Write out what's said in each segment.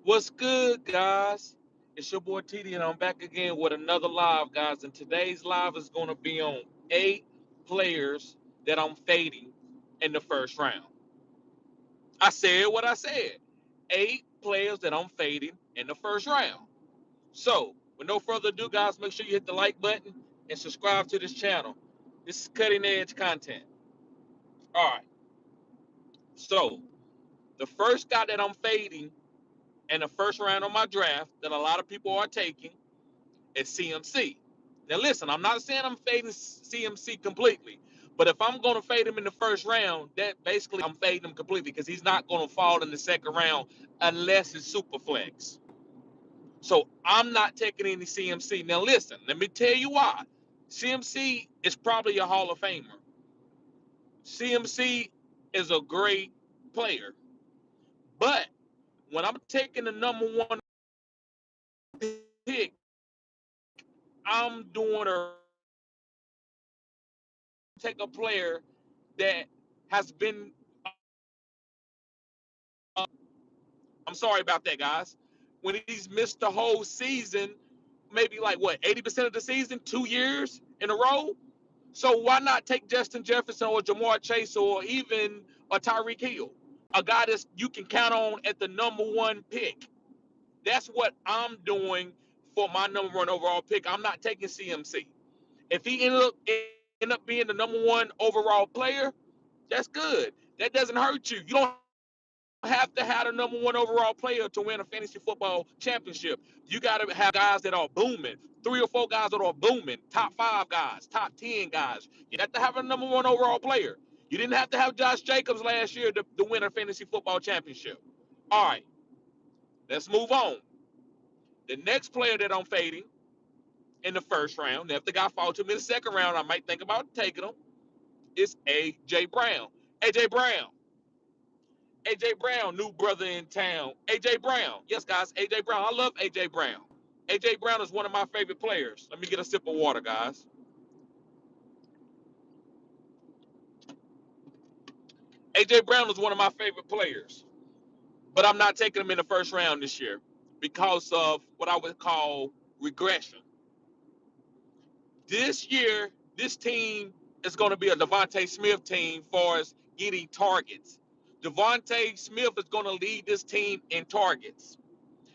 What's good, guys? It's your boy TD, and I'm back again with another live, guys. And today's live is going to be on 8 players that I'm fading in the first round. I said what I said. 8 players that I'm fading in the first round. So, with no further ado, guys, make sure you hit the like button and subscribe to this channel. This is cutting edge content. All right. So, the first guy that I'm fading in the first round of my draft that a lot of people are taking is CMC. Now, listen, I'm not saying I'm fading CMC completely, but if I'm going to fade him in the first round, that basically I'm fading him completely because he's not going to fall in the second round unless it's super flex. So I'm not taking any CMC. Now, listen, let me tell you why. CMC is probably a Hall of Famer. CMC is a great player, but when I'm taking the number one pick, I'm doing a take a player that has been. I'm sorry about that, guys. When he's missed the whole season, maybe like what 80% of the season, 2 years in a row. So why not take Justin Jefferson or Jamar Chase or even a Tyreek Hill, a guy that you can count on at the number one pick? That's what I'm doing for my number one overall pick. I'm not taking CMC. If he end up being the number one overall player, that's good. That doesn't hurt you. You don't have to have the number one overall player to win a fantasy football championship. You got to have guys that are booming, 3 or 4 guys that are booming, top 5 guys, top 10 guys. You have to have a number one overall player. You didn't have to have Josh Jacobs last year to win a fantasy football championship. All right, let's move on. The next player that I'm fading in the first round, if the guy falls to me in the second round, I might think about taking him, is A.J. Brown. A.J. Brown. AJ Brown, new brother in town. AJ Brown. Yes, guys, AJ Brown. I love AJ Brown. AJ Brown is one of my favorite players. Let me get a sip of water, guys. AJ Brown is one of my favorite players, but I'm not taking him in the first round this year because of what I would call regression. This year, this team is going to be a Devonte Smith team for us getting targets. Devonte Smith is going to lead this team in targets.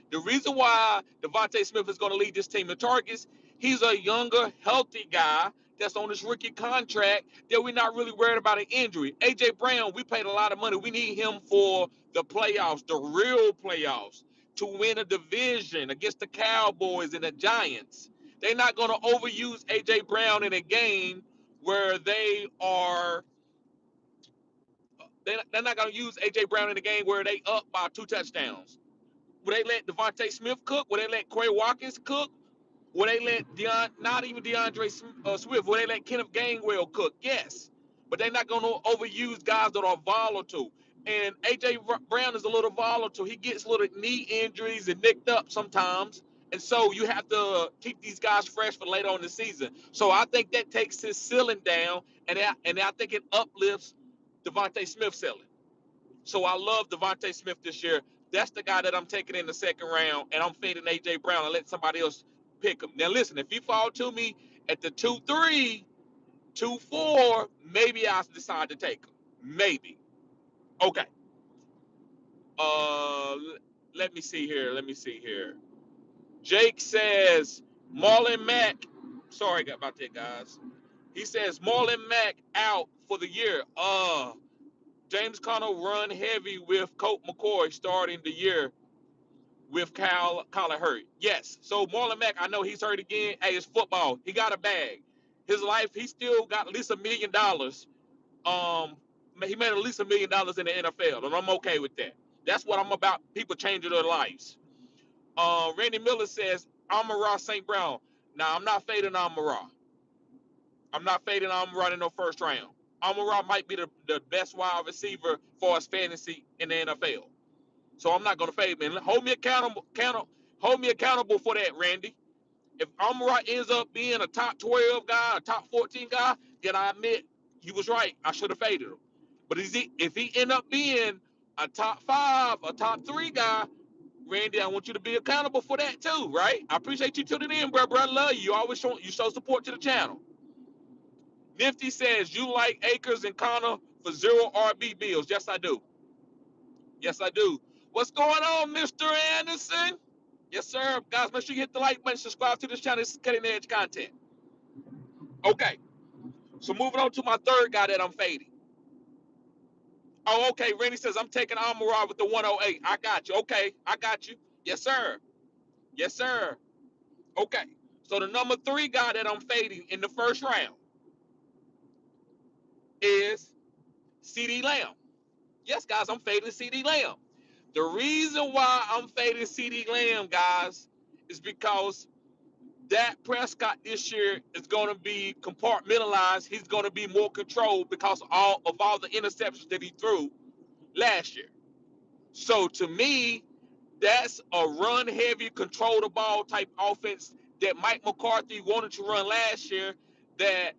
The reason why Devonte Smith is going to lead this team in targets, he's a younger, healthy guy that's on this rookie contract that we're not really worried about an injury. AJ Brown, we paid a lot of money. We need him for the playoffs, the real playoffs, to win a division against the Cowboys and the Giants. They're not going to overuse AJ Brown in a game where they're not going to use AJ Brown in a game where they up by 2 touchdowns. Would they let Devontae Smith cook? Would they let Quay Watkins cook? Would they let not even DeAndre Swift? Would they let Kenneth Gainwell cook? Yes, but they're not going to overuse guys that are volatile. And AJ Brown is a little volatile. He gets little knee injuries and nicked up sometimes, and so you have to keep these guys fresh for later on in the season. So I think that takes his ceiling down, and I think it uplifts Devontae Smith's ceiling. So I love Devontae Smith this year. That's the guy that I'm taking in the second round, and I'm fading AJ Brown and let somebody else pick him. Now listen, if you fall to me at the 2-3, 2-4, maybe I'll decide to take him. Maybe. Okay. Uh, let me see here. Let me see here. Jake says Marlon Mack. Sorry about that, guys. He says Marlon Mack out for the year. James Conner run heavy with Colt McCoy starting the year with Kyler hurt. Yes. So Marlon Mack, I know he's hurt again. Hey, it's football. He got a bag. His life, he still got at least $1 million. Um, he made at least $1 million in the NFL, and I'm okay with that. That's what I'm about. People changing their lives. Randy Miller says Amon-Ra St. Brown. Now I'm not fading Amon-Ra. I'm not fading Amon-Ra in no first round. Amon-Ra might be the best wide receiver for his fantasy in the NFL. So I'm not gonna fade him. Hold me accountable for that, Randy. If Amara ends up being a top 12 guy, a top 14 guy, then I admit he was right. I should have faded him. But if he end up being a top 5, a top 3 guy, Randy, I want you to be accountable for that too, right? I appreciate you tuning in, bro. I love you. You always show support to the channel. Nifty says you like Akers and Connor for zero RB bills. Yes, I do. Yes, I do. What's going on, Mr. Anderson? Yes, sir. Guys, make sure you hit the like button, subscribe to this channel. This is cutting edge content. Okay. So moving on to my third guy that I'm fading. Oh, okay. Randy says I'm taking Amon-Ra with the 108. I got you. Okay, I got you. Yes, sir. Yes, sir. Okay. So the number 3 guy that I'm fading in the first round is CD Lamb. Yes, guys, I'm fading CD Lamb. The reason why I'm fading CD Lamb, guys, is because Dak Prescott this year is going to be compartmentalized. He's going to be more controlled because of all the interceptions that he threw last year. So to me, that's a run heavy, control the ball type offense that Mike McCarthy wanted to run last year. That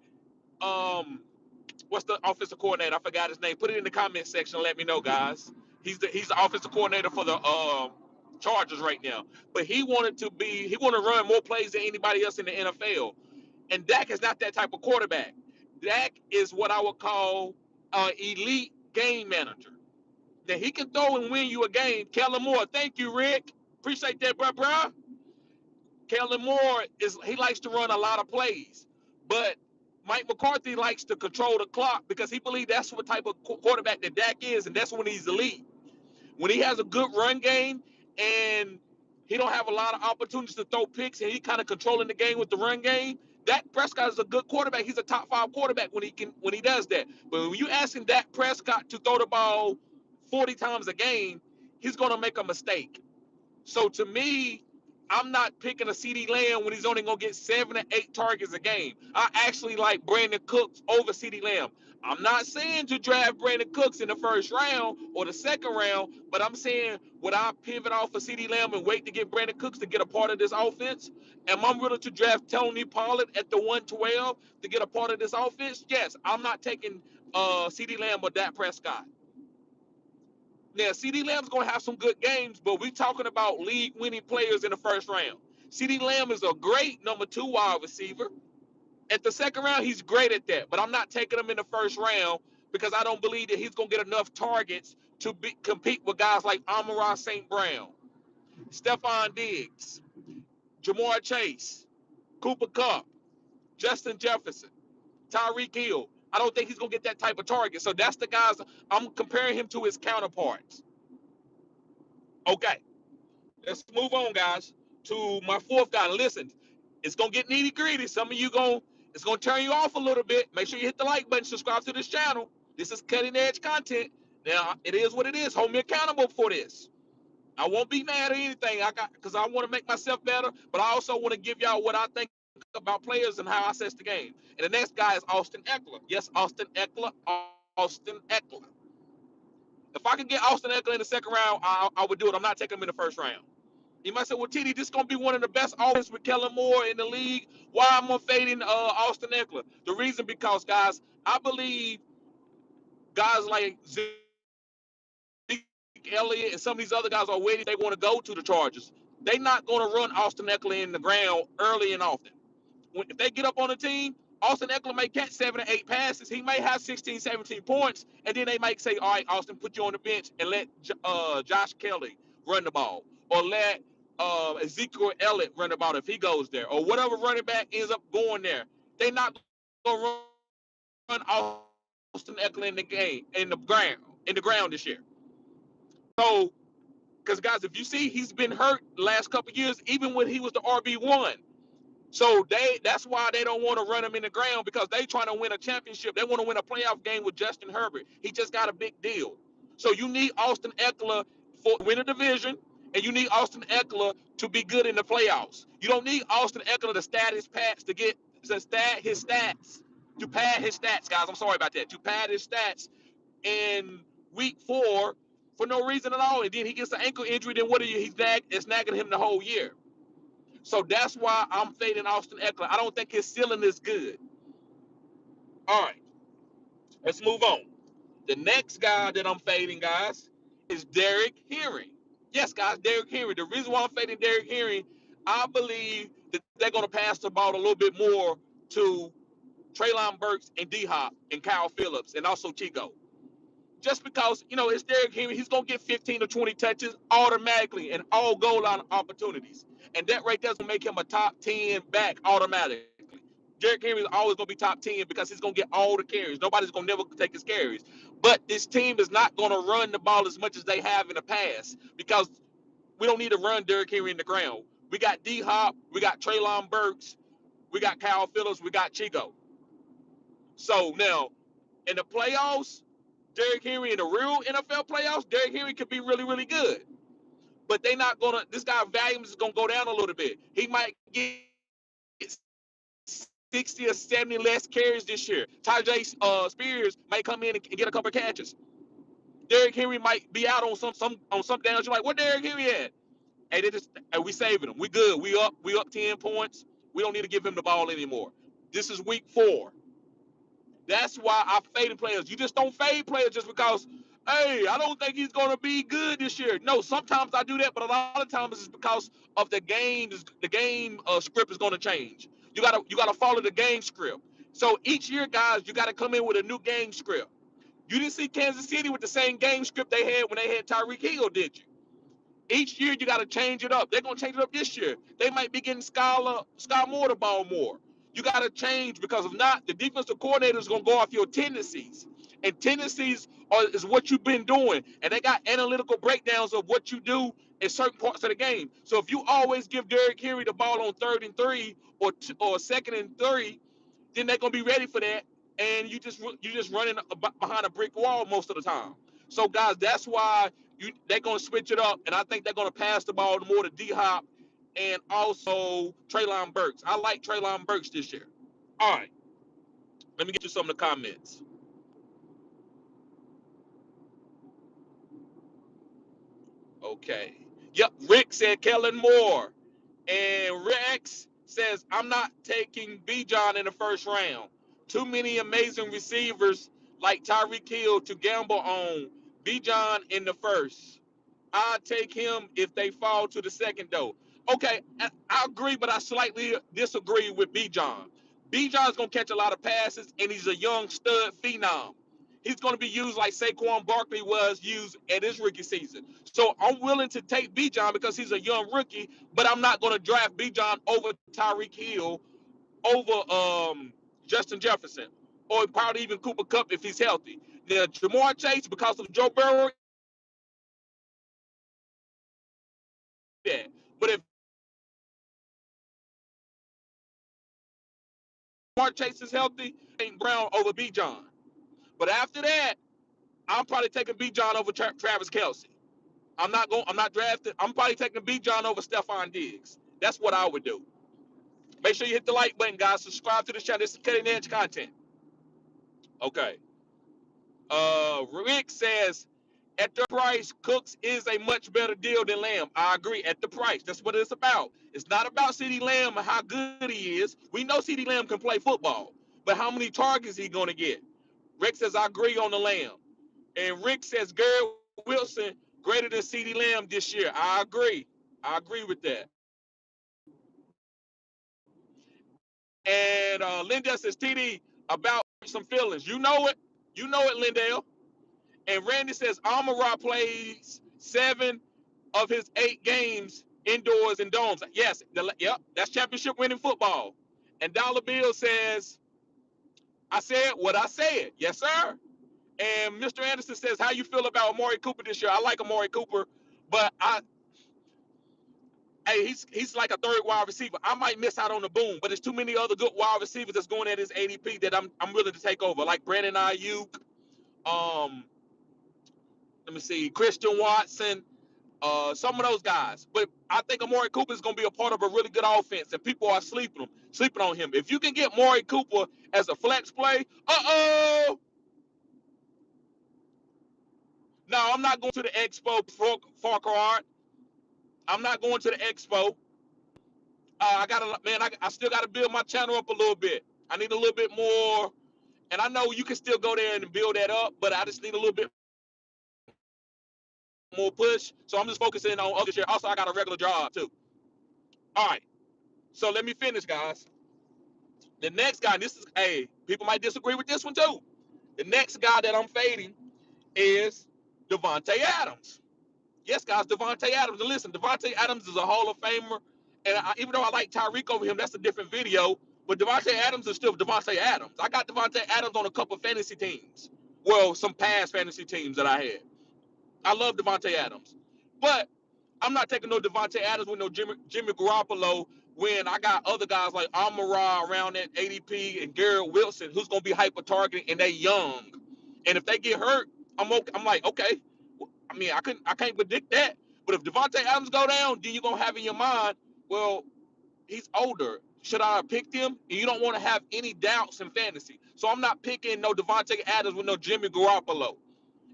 what's the offensive coordinator? I forgot his name. Put it in the comment section and let me know, guys. He's the offensive coordinator for the Chargers right now. But he wanted to run more plays than anybody else in the NFL. And Dak is not that type of quarterback. Dak is what I would call an elite game manager. That he can throw and win you a game. Kellen Moore, thank you, Rick. Appreciate that, bro. Kellen Moore he likes to run a lot of plays, but Mike McCarthy likes to control the clock because he believes that's what type of quarterback that Dak is, and that's when he's elite. When he has a good run game and he don't have a lot of opportunities to throw picks and he kind of controlling the game with the run game, Dak Prescott is a good quarterback. He's a top 5 quarterback when he does that. But when you asking Dak Prescott to throw the ball 40 times a game, he's gonna make a mistake. So to me, I'm not picking a CD Lamb when he's only gonna get 7 to 8 targets a game. I actually like Brandon Cooks over CD Lamb. I'm not saying to draft Brandon Cooks in the first round or the second round, but I'm saying would I pivot off of CD Lamb and wait to get Brandon Cooks to get a part of this offense? Am I willing to draft Tony Pollard at the 112 to get a part of this offense? Yes, I'm not taking CD Lamb or Dak Prescott. Now, CD Lamb's going to have some good games, but we're talking about league-winning players in the first round. CD Lamb is a great number 2 wide receiver. At the second round, he's great at that, but I'm not taking him in the first round because I don't believe that he's going to get enough targets to compete with guys like Amon-Ra St. Brown, Stephon Diggs, Jamar Chase, Cooper Kupp, Justin Jefferson, Tyreek Hill. I don't think he's going to get that type of target. So that's the guys I'm comparing him to his counterparts. Okay. Let's move on, guys, to my 4th guy. Listen, it's gonna get nitty gritty. Some of you it's gonna turn you off a little bit. Make sure you hit the like button, subscribe to this channel. This is cutting edge content. Now, it is what it is. Hold me accountable for this. I won't be mad or anything. Because I want to make myself better, but I also want to give y'all what I think about players and how I assess the game. And the next guy is Austin Ekeler. Yes, Austin Ekeler. Austin Ekeler. If I could get Austin Ekeler in the second round, I would do it. I'm not taking him in the first round. You might say, well, TD, this is going to be one of the best offenses with Kellen Moore in the league. Why am I fading Austin Ekeler? The reason because, guys, I believe guys like Zeke Elliott and some of these other guys are waiting. They want to go to the Chargers. They're not going to run Austin Ekeler in the ground early and often. If they get up on the team, Austin Ekeler may catch 7 or 8 passes. He may have 16, 17 points, and then they might say, all right, Austin, put you on the bench and let Josh Kelly run the ball, or let Ezekiel Elliott run the ball if he goes there, or whatever running back ends up going there. They're not going to run Austin Ekeler in the ground this year. So, because guys, if you see, he's been hurt the last couple of years, even when he was the RB1. So that's why they don't want to run him in the ground, because they trying to win a championship. They want to win a playoff game with Justin Herbert. He just got a big deal. So you need Austin Ekeler to win a division, and you need Austin Ekeler to be good in the playoffs. You don't need Austin Ekeler to stat his stats, to pad his stats, guys. I'm sorry about that. To pad his stats in week 4 for no reason at all. And then he gets an ankle injury, then it's nagging him the whole year. So that's why I'm fading Austin Ekeler. I don't think his ceiling is good. All right, let's move on. The next guy that I'm fading, guys, is Derrick Henry. Yes, guys, Derrick Henry. The reason why I'm fading Derrick Henry, I believe that they're going to pass the ball a little bit more to Treylon Burks and D Hop and Kyle Phillips and also Chico. Just because, it's Derrick Henry, he's going to get 15 or 20 touches automatically and all goal line opportunities. And that right there is going to make him a top 10 back automatically. Derrick Henry is always going to be top 10 because he's going to get all the carries. Nobody's going to never take his carries. But this team is not going to run the ball as much as they have in the past because we don't need to run Derrick Henry in the ground. We got D Hop, we got Treylon Burks, we got Kyle Phillips, we got Chico. So now in the playoffs, Derrick Henry in the real NFL playoffs, Derrick Henry could be really, really good. But they not gonna. This guy volumes is gonna go down a little bit. He might get 60 or 70 less carries this year. Tajay Spears might come in and get a couple of catches. Derrick Henry might be out on some downs. You're like, what Derrick Henry at? Hey, we saving him. We good. We up 10 points. We don't need to give him the ball anymore. This is week 4. That's why I faded players. You just don't fade players just because, hey, I don't think he's gonna be good this year. No, sometimes I do that, but a lot of times it's because of the game. The game script is gonna change. You gotta follow the game script. So each year, guys, you gotta come in with a new game script. You didn't see Kansas City with the same game script they had when they had Tyreek Hill, did you? Each year you got to change it up. They're gonna change it up this year. They might be getting Sky Moore the ball more. You got to change because if not, the defensive coordinator is gonna go off your tendencies, and tendencies is what you've been doing. And they got analytical breakdowns of what you do in certain parts of the game. So if you always give Derrick Henry the ball on 3rd and 3 or 2nd and 3, then they're gonna be ready for that, and you just running behind a brick wall most of the time. So guys, that's why they're gonna switch it up, and I think they're gonna pass the ball more to D Hop and also Treylon Burks. I like Treylon Burks this year. All right, let me get you some of the comments. Okay. Yep, Rick said Kellen Moore. And Rex says, I'm not taking Bijan in the first round. Too many amazing receivers like Tyreek Hill to gamble on. Bijan in the first. I'll take him if they fall to the second, though. Okay, I agree, but I slightly disagree with Bijan. Bijan's going to catch a lot of passes, and he's a young stud phenom. He's going to be used like Saquon Barkley was used at his rookie season. So I'm willing to take Bijan because he's a young rookie, but I'm not going to draft Bijan over Tyreek Hill, over Justin Jefferson, or probably even Cooper Kupp if he's healthy. Now, Jamar Chase, because of Joe Burrow, yeah. But if Jamar Chase is healthy, ain't Brown over Bijan. But after that, I'm probably taking Bijan over Travis Kelce. I'm not drafting. I'm probably taking Bijan over Stephon Diggs. That's what I would do. Make sure you hit the like button, guys. Subscribe to the channel. This is cutting edge content. Okay. Rick says, at the price, Cooks is a much better deal than Lamb. I agree. At the price, that's what it's about. It's not about CeeDee Lamb and how good he is. We know CeeDee Lamb can play football, but how many targets he gonna get? Rick says, I agree on the Lamb. And Rick says, Garrett Wilson greater than CeeDee Lamb this year. I agree. I agree with that. And Lindell says, TD, about some feelings. You know it. You know it, Lindell. And Randy says, Amara plays 7 of his 8 games indoors and domes. Yes, yep, that's championship winning football. And Dollar Bill says, I said what I said. Yes, sir. And Mr. Anderson says, how you feel about Amari Cooper this year? I like Amari Cooper, but he's like a third wide receiver. I might miss out on the boom, but there's too many other good wide receivers that's going at his ADP that I'm willing to take over, like Brandon Ayuk, um, let me see, Christian Watson, some of those guys. But I think Amari Cooper is going to be a part of a really good offense, and people are sleeping on him. If you can get Amari Cooper as a flex play, no, I'm not going to the Expo, Farquhar. I'm not going to the Expo. I still got to build my channel up a little bit. I need a little bit more, and I know you can still go there and build that up, but I just need a little bit more push. So I'm just focusing on other shit. Also, I got a regular job too. All right. So let me finish, guys. The next guy, this is, hey, people might disagree with this one too. The next guy that I'm fading is Devonte Adams. Yes, guys, Devonte Adams. And listen, Devonte Adams is a Hall of Famer. And even though I like Tyreek over him, that's a different video. But Devonte Adams is still Devonte Adams. I got Devonte Adams on a couple of fantasy teams. Well, some past fantasy teams that I had. I love Devonte Adams. But I'm not taking no Devonte Adams with no Jimmy Garoppolo when I got other guys like Amon-Ra around that ADP and Garrett Wilson who's going to be hyper targeting and they young. And if they get hurt, I'm okay. I'm like, okay. I mean, I can't predict that. But if Devonte Adams go down, then you're going to have in your mind, well, he's older. Should I have picked him? And you don't want to have any doubts in fantasy. So I'm not picking no Devonte Adams with no Jimmy Garoppolo.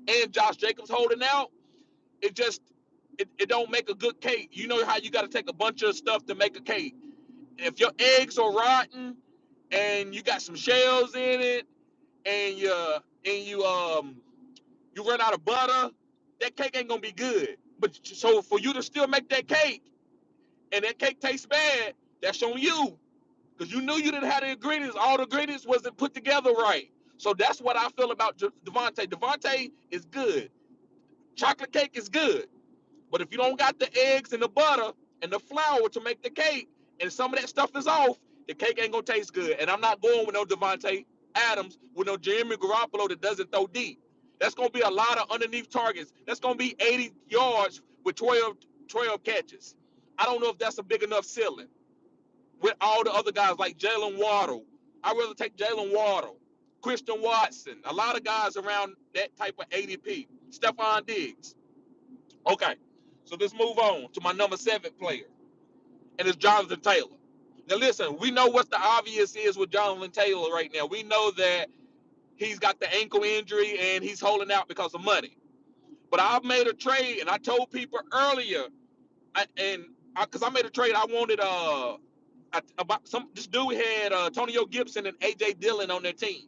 And Josh Jacobs holding out. It just it don't make a good cake. You know how you got to take a bunch of stuff to make a cake. If your eggs are rotten and you got some shells in it and you run out of butter, that cake ain't gonna be good. But so for you to still make that cake and that cake tastes bad, that's on you. Because you knew you didn't have the ingredients. All the ingredients wasn't put together right. So that's what I feel about Devonte. Devonte is good. Chocolate cake is good. But if you don't got the eggs and the butter and the flour to make the cake, and some of that stuff is off, the cake ain't gonna taste good. And I'm not going with no Devonte Adams with no Jimmy Garoppolo that doesn't throw deep. That's gonna be a lot of underneath targets. That's gonna be 80 yards with 12 catches. I don't know if that's a big enough ceiling with all the other guys like Jalen Waddle. I'd rather take Jalen Waddle, Christian Watson, a lot of guys around that type of ADP. Stephon Diggs. Okay, so let's move on to my number 7 player, and it's Jonathan Taylor. Now listen, we know what the obvious is with Jonathan Taylor right now. We know that he's got the ankle injury and he's holding out because of money. But I've made a trade, and I told people earlier, because I made a trade, I wanted about this dude had Antonio Gibson and AJ Dillon on their team.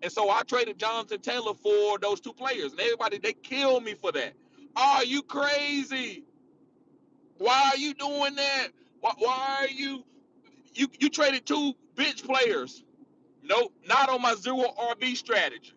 And so I traded Jonathan Taylor for those two players. And everybody, they killed me for that. Are you crazy? Why are you doing that? Why are you traded two bench players? Nope, not on my zero RB strategy.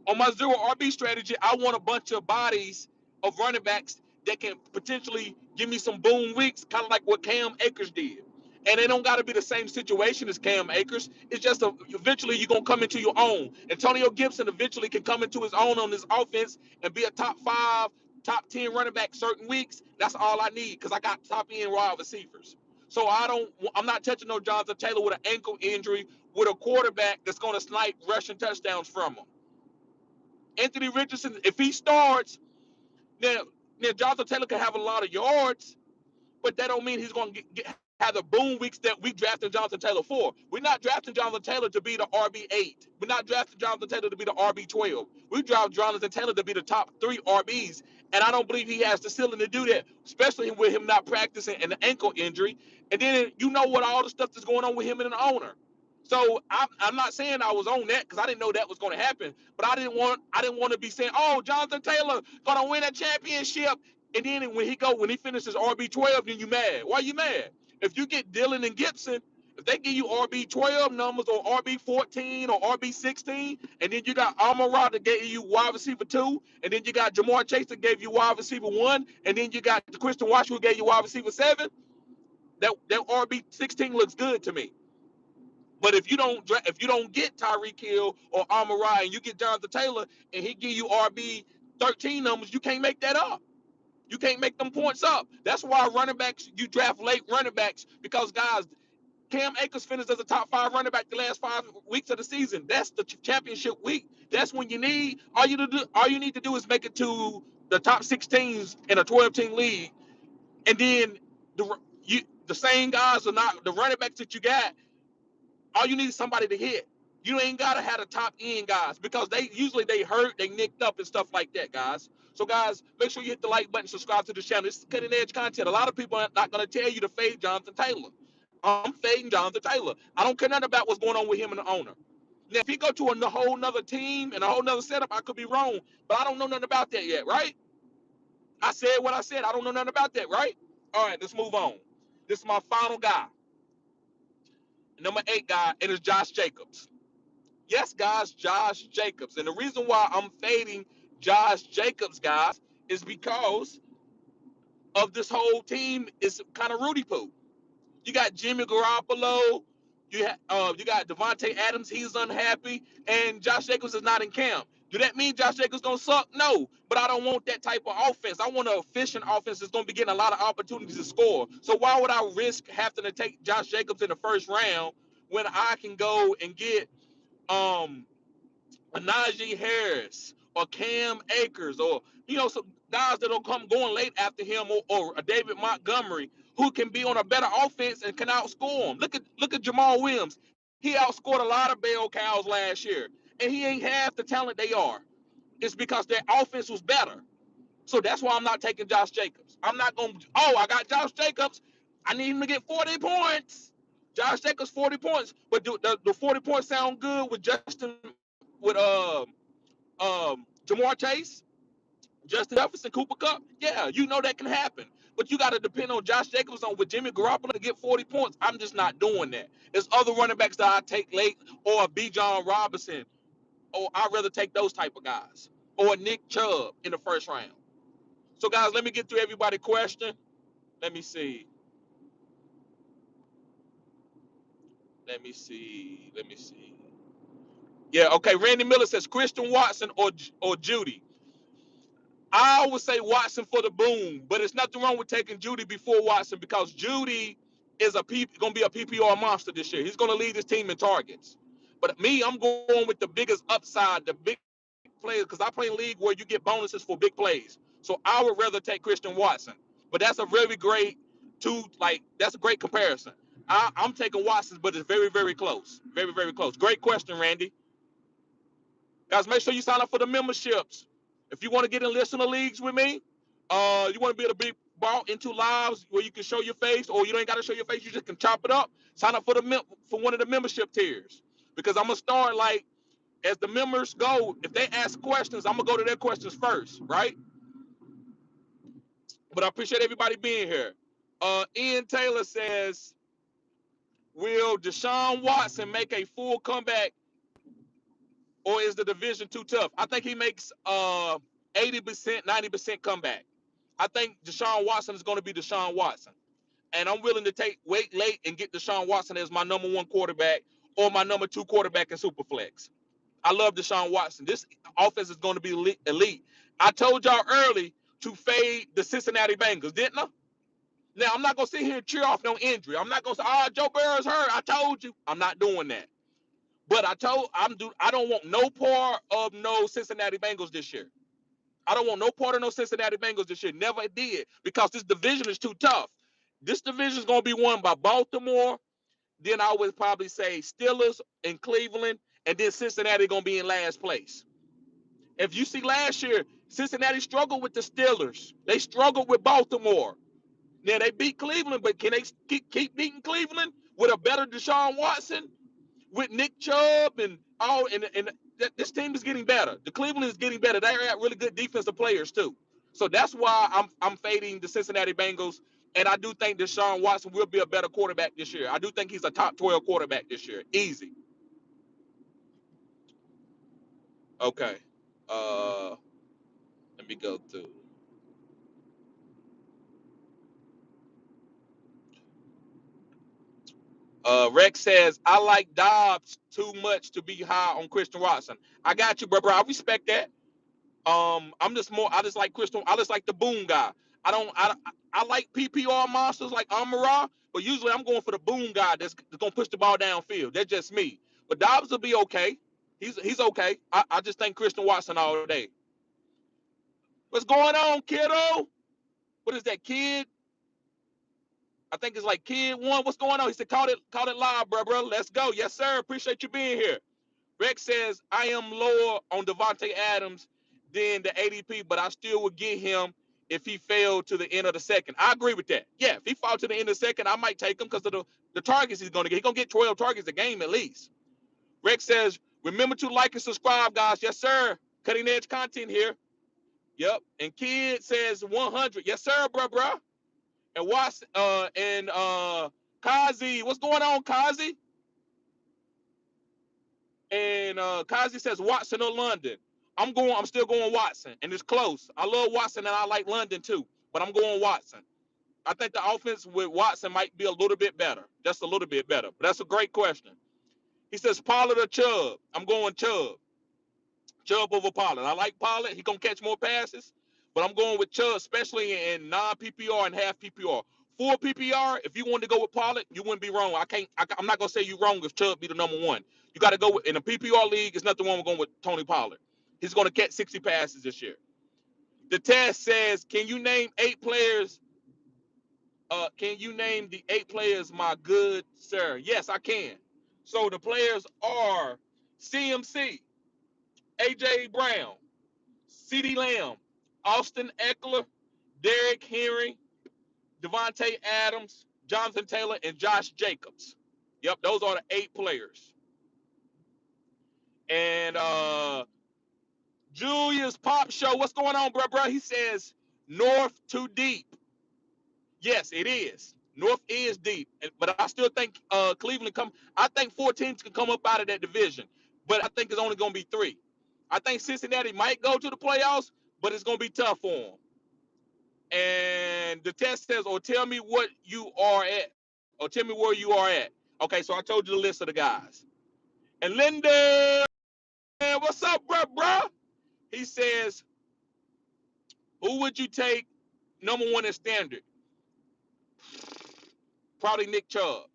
On my zero RB strategy, I want a bunch of bodies of running backs that can potentially give me some boom weeks, kind of like what Cam Akers did. And they don't got to be the same situation as Cam Akers. It's just eventually you're going to come into your own. Antonio Gibson eventually can come into his own on this offense and be a top 5, top 10 running back certain weeks. That's all I need because I got top end wide receivers. So I'm not touching no Jonathan Taylor with an ankle injury with a quarterback that's going to snipe rushing touchdowns from him. Anthony Richardson, if he starts, now Jonathan Taylor can have a lot of yards, but that don't mean he's going to have the boom weeks that we drafted Jonathan Taylor for. We're not drafting Jonathan Taylor to be the RB8. We're not drafting Jonathan Taylor to be the RB12. We draft Jonathan Taylor to be the top 3 RBs, and I don't believe he has the ceiling to do that, especially with him not practicing and the ankle injury. And then you know what all the stuff that's going on with him and the owner. So I'm not saying I was on that because I didn't know that was going to happen, but I didn't want to be saying, oh, Jonathan Taylor gonna win a championship, and then when he finishes RB12, then you mad. Why you mad? If you get Dillon and Gibson, if they give you RB12 numbers or RB14 or RB16, and then you got Amon-Ra that gave you wide receiver 2, and then you got Jamar Chase that gave you wide receiver 1, and then you got Christian Watson who gave you wide receiver 7, that RB16 looks good to me. But if you don't get Tyreek Hill or Amon-Ra and you get Jonathan Taylor and he give you RB 13 numbers, you can't make that up. You can't make them points up. That's why running backs, you draft late running backs, because guys, Cam Akers finished as a top 5 running back the last 5 weeks of the season. That's the championship week. That's when you need all you need to do is make it to the top 6 teams in a 12-team league, and then the same guys are not the running backs that you got. All you need is somebody to hit. You ain't gotta have the top end guys because they usually hurt, they nicked up and stuff like that, guys. So guys, make sure you hit the like button, subscribe to the channel. This is cutting edge content. A lot of people are not gonna tell you to fade Jonathan Taylor. I'm fading Jonathan Taylor. I don't care nothing about what's going on with him and the owner. Now, if he go to a whole nother team and a whole nother setup, I could be wrong, but I don't know nothing about that yet, right? I said what I said. I don't know nothing about that, right? All right, let's move on. This is my final guy, number 8 guy, and it's Josh Jacobs. Yes, guys, Josh Jacobs. And the reason why I'm fading Josh Jacobs, guys, is because of this whole team is kind of Rudy Poo. You got Jimmy Garoppolo. You got Devonte Adams. He's unhappy, and Josh Jacobs is not in camp. Do that mean Josh Jacobs gonna suck? No, but I don't want that type of offense. I want an efficient offense that's gonna be getting a lot of opportunities to score. So why would I risk having to take Josh Jacobs in the first round when I can go and get a Najee Harris or Cam Akers or some guys that'll come going late after him or a David Montgomery who can be on a better offense and can outscore him. Look at Jamal Williams. He outscored a lot of bell cows last year, and he ain't half the talent they are. It's because their offense was better. So that's why I'm not taking Josh Jacobs. I'm not going to, I got Josh Jacobs. I need him to get 40 points. Josh Jacobs 40 points. But do the 40 points sound good with Jamar Chase, Justin Jefferson, Cooper Kupp? Yeah, you know that can happen. But you got to depend on Josh Jacobs on with Jimmy Garoppolo to get 40 points. I'm just not doing that. There's other running backs that I take late, or a B. John Robinson, or I'd rather take those type of guys, or Nick Chubb in the first round. So, guys, let me get through everybody's question. Let me see. Let me see. Let me see. Yeah, okay. Randy Miller says Christian Watson or Judy. I would say Watson for the boom, but it's nothing wrong with taking Judy before Watson because Judy is going to be a PPR monster this year. He's going to lead his team in targets. But me, I'm going with the biggest upside, the big players, because I play in a league where you get bonuses for big plays. So I would rather take Christian Watson. But that's a really great that's a great comparison. I'm taking Watson, but it's very, very close. Very, very close. Great question, Randy. Guys, make sure you sign up for the memberships. If you want to get in listener leagues with me, you want to be able to be bought into lives where you can show your face, or you ain't got to show your face, you just can chop it up. Sign up for one of the membership tiers, because I'm gonna start as the members go. If they ask questions, I'm gonna go to their questions first, right? But I appreciate everybody being here. Ian Taylor says, "Will DeSean Watson make a full comeback, or is the division too tough?" I think he makes 80%, 90% comeback. I think DeSean Watson is going to be DeSean Watson. And I'm willing to wait late and get DeSean Watson as my number 1 quarterback or my number 2 quarterback in Superflex. I love DeSean Watson. This offense is going to be elite. I told y'all early to fade the Cincinnati Bengals, didn't I? Now, I'm not going to sit here and cheer off no injury. I'm not going to say, Joe Burrow's hurt. I told you. I'm not doing that. But I don't want no part of no Cincinnati Bengals this year. I don't want no part of no Cincinnati Bengals this year. Never did, because this division is too tough. This division is going to be won by Baltimore. Then I would probably say Steelers and Cleveland, and then Cincinnati going to be in last place. If you see last year, Cincinnati struggled with the Steelers. They struggled with Baltimore. Now they beat Cleveland, but can they keep beating Cleveland with a better DeSean Watson, with Nick Chubb and all? And this team is getting better. The Cleveland is getting better. They got really good defensive players too. So that's why I'm fading the Cincinnati Bengals. And I do think DeSean Watson will be a better quarterback this year. I do think he's a top 12 quarterback this year. Easy. Okay. Let me go to Rex says, I like Dobbs too much to be high on Christian Watson. I got you, bro. I respect that. I just like Christian. I just like the boom guy. I like PPR monsters like Amara, but usually I'm going for the boom guy that's gonna push the ball downfield. That's just me. But Dobbs will be okay. He's okay. I just think Christian Watson all day. What's going on, kiddo? What is that, kid? I think it's like kid one. What's going on? He said, call it live, bro. Let's go. Yes, sir. Appreciate you being here. Rex says, I am lower on Devonte Adams than the ADP, but I still would get him if he fell to the end of the second. I agree with that. Yeah, if he fall to the end of the second, I might take him because of the targets he's going to get. He's going to get 12 targets a game at least. Rex says, remember to like and subscribe, guys. Yes, sir. Cutting edge content here. Yep. And Kid says 100. Yes, sir, bro. And Watson, Kazi, what's going on, Kazi? And Kazi says Watson or London. I'm still going Watson, and it's close. I love Watson, and I like London too, but I'm going Watson. I think the offense with Watson might be a little bit better, just a little bit better. But that's a great question. He says Pollard or Chubb. I'm going Chubb. Chubb over Pollard. I like Pollard. He gonna catch more passes, but I'm going with Chubb, especially in non-PPR and half PPR. Full PPR, if you wanted to go with Pollard, you wouldn't be wrong. I'm not gonna say you wrong if Chubb be the number one. You got to go with, in a PPR league. It's nothing wrong with going with Tony Pollard. He's gonna catch 60 passes this year. The test says, can you name 8 players? Can you name the 8 players, my good sir? Yes, I can. So the players are CMC, AJ Brown, CeeDee Lamb, Austin Ekeler, Derrick Henry, Devonte Adams, Jonathan Taylor, and Josh Jacobs. Yep, those are the 8 players. And Julius Pop Show, what's going on, bro? He says North too deep. Yes, it is. North is deep, but I still think Cleveland come. I think 4 teams can come up out of that division, but I think it's only going to be 3. I think Cincinnati might go to the playoffs, but it's going to be tough for them. And the test says, or tell me what you are at, or tell me where you are at. Okay, so I told you the list of the guys. And Linda, what's up, bro? He says, who would you take number 1 in standard? Probably Nick Chubb.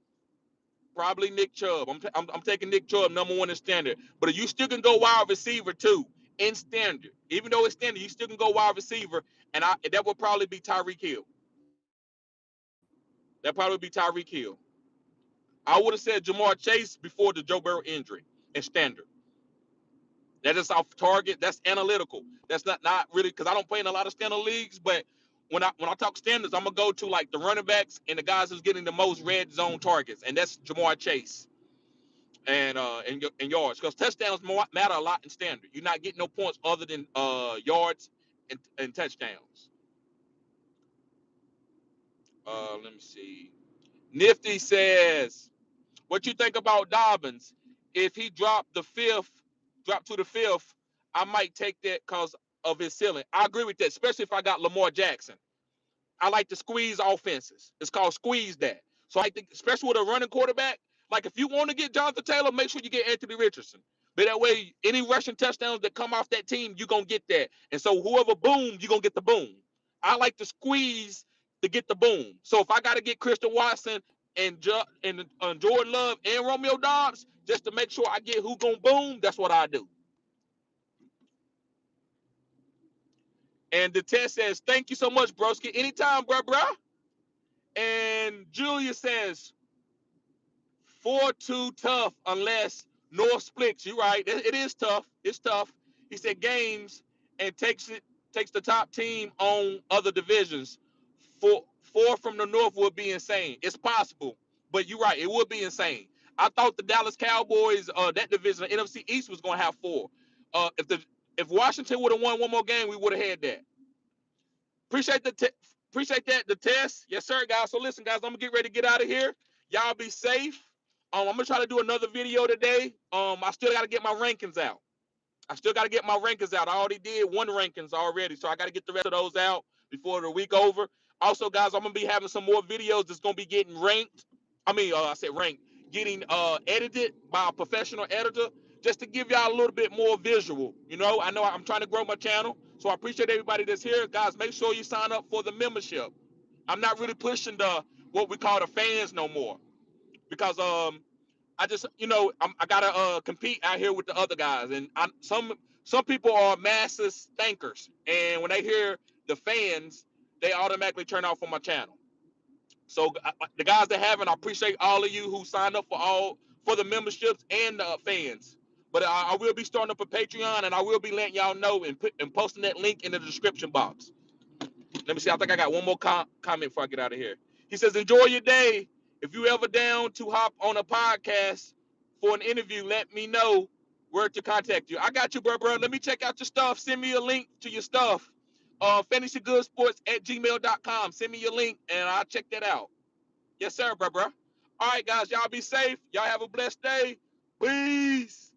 I'm taking Nick Chubb number 1 in standard. But you still can go wide receiver too in standard. Even though it's standard, you still can go wide receiver, and that would probably be Tyreek Hill. That probably be Tyreek Hill. I would have said Jamar Chase before the Joe Burrow injury in standard. That is off target. That's analytical. That's not really because I don't play in a lot of standard leagues. But when I talk standards, I'm gonna go to like the running backs and the guys who's getting the most red zone targets, and that's Jamar Chase and yards because touchdowns matter a lot in standard. You're not getting no points other than yards and touchdowns. Let me see. Nifty says, what you think about Dobbins? If he dropped to the fifth, I might take that because of his ceiling. I agree with that, especially if I got Lamar Jackson. I like to squeeze offenses. It's called squeeze that. So I think, especially with a running quarterback, like if you want to get Jonathan Taylor, make sure you get Anthony Richardson. But that way, any rushing touchdowns that come off that team, you're going to get that. And so whoever booms, you're going to get the boom. I like to squeeze to get the boom. So if I got to get Christian Watson and Jordan Love and Romeo Dobbs, just to make sure I get who going to boom, that's what I do. And the test says, thank you so much, broski. Anytime, bro. And Julia says, 4-2 tough unless North splits. You're right. It is tough. It's tough. He said games and takes the top team on other divisions. Four from the North would be insane. It's possible, but you're right. It would be insane. I thought the Dallas Cowboys, that division, the NFC East, was going to have 4. If Washington would have won one more game, we would have had that. Appreciate that. The test. Yes, sir, guys. So listen, guys, I'm gonna get ready to get out of here. Y'all be safe. I'm gonna try to do another video today. I still gotta get my rankings out. I already did 1 rankings already, so I gotta get the rest of those out before the week over. Also, guys, I'm gonna be having some more videos that's gonna be getting ranked. I said ranked, getting edited by a professional editor, just to give y'all a little bit more visual. I know I'm trying to grow my channel, so I appreciate everybody that's here. Guys, make sure you sign up for the membership. I'm not really pushing what we call the fans no more because I just I gotta compete out here with the other guys, and some people are massive thinkers, and when they hear the fans, they automatically turn off on my channel. So the guys that haven't, I appreciate all of you who signed up for the memberships and the fans. But I will be starting up a Patreon, and I will be letting y'all know and posting that link in the description box. Let me see. I think I got one more comment before I get out of here. He says, enjoy your day. If you ever down to hop on a podcast for an interview, let me know where to contact you. I got you, bro. Let me check out your stuff. Send me a link to your stuff, fantasygoodssports@gmail.com. Send me your link and I'll check that out. Yes, sir, bro. All right, guys, y'all be safe. Y'all have a blessed day. Peace.